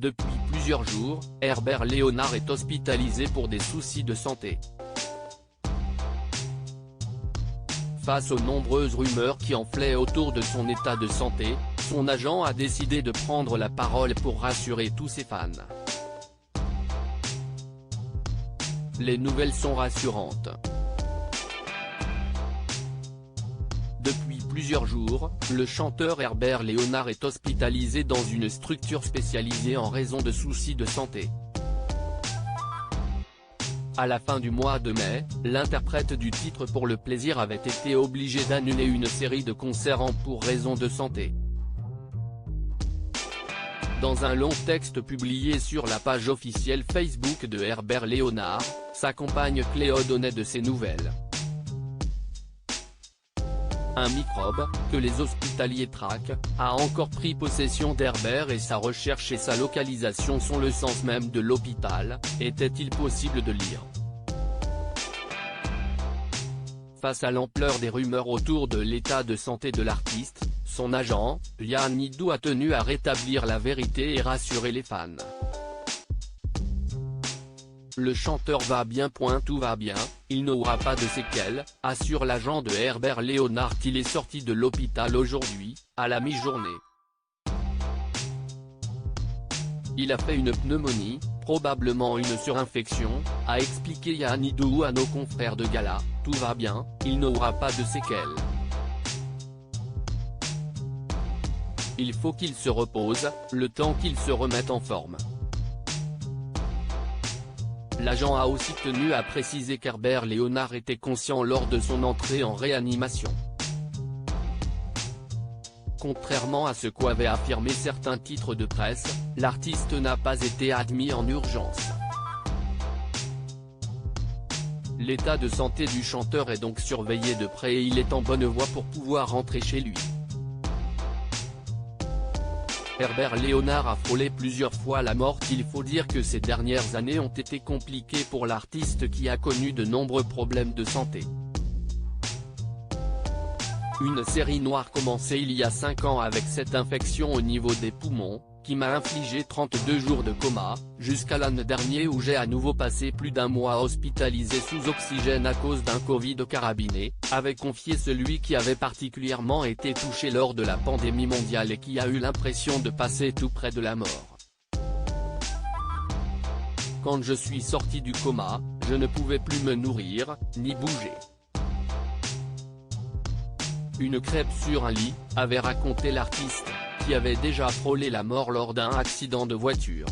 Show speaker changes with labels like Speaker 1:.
Speaker 1: Depuis plusieurs jours, Herbert Léonard est hospitalisé pour des soucis de santé. Face aux nombreuses rumeurs qui enflaient autour de son état de santé, son agent a décidé de prendre la parole pour rassurer tous ses fans. Les nouvelles sont rassurantes. Depuis plusieurs jours, le chanteur Herbert Léonard est hospitalisé dans une structure spécialisée en raison de soucis de santé. À la fin du mois de mai, l'interprète du titre Pour le plaisir avait été obligé d'annuler une série de concerts pour raison de santé. Dans un long texte publié sur la page officielle Facebook de Herbert Léonard, sa compagne Cléo donnait de ses nouvelles. Un microbe, que les hospitaliers traquent, a encore pris possession d'Herbert et sa recherche et sa localisation sont le sens même de l'hôpital, était-il possible de lire. Face à l'ampleur des rumeurs autour de l'état de santé de l'artiste, son agent, Yann Nidou a tenu à rétablir la vérité et rassurer les fans. Le chanteur va bien. Tout va bien, il n'aura pas de séquelles, assure l'agent de Herbert Léonard qu'il est sorti de l'hôpital aujourd'hui, à la mi-journée. Il a fait une pneumonie, probablement une surinfection, a expliqué Yann Nidou à nos confrères de Gala, tout va bien, il n'aura pas de séquelles. Il faut qu'il se repose, le temps qu'il se remette en forme. L'agent a aussi tenu à préciser qu'Herbert Léonard était conscient lors de son entrée en réanimation. Contrairement à ce qu'avaient affirmé certains titres de presse, l'artiste n'a pas été admis en urgence. L'état de santé du chanteur est donc surveillé de près et il est en bonne voie pour pouvoir rentrer chez lui. Herbert Léonard a frôlé plusieurs fois la mort. Il faut dire que ces dernières années ont été compliquées pour l'artiste qui a connu de nombreux problèmes de santé. Une série noire commencée il y a 5 ans avec cette infection au niveau des poumons, qui m'a infligé 32 jours de coma, jusqu'à l'année dernière où j'ai à nouveau passé plus d'un mois hospitalisé sous oxygène à cause d'un Covid carabiné, avait confié celui qui avait particulièrement été touché lors de la pandémie mondiale et qui a eu l'impression de passer tout près de la mort. Quand je suis sorti du coma, je ne pouvais plus me nourrir, ni bouger. Une crêpe sur un lit, avait raconté l'artiste, qui avait déjà frôlé la mort lors d'un accident de voiture.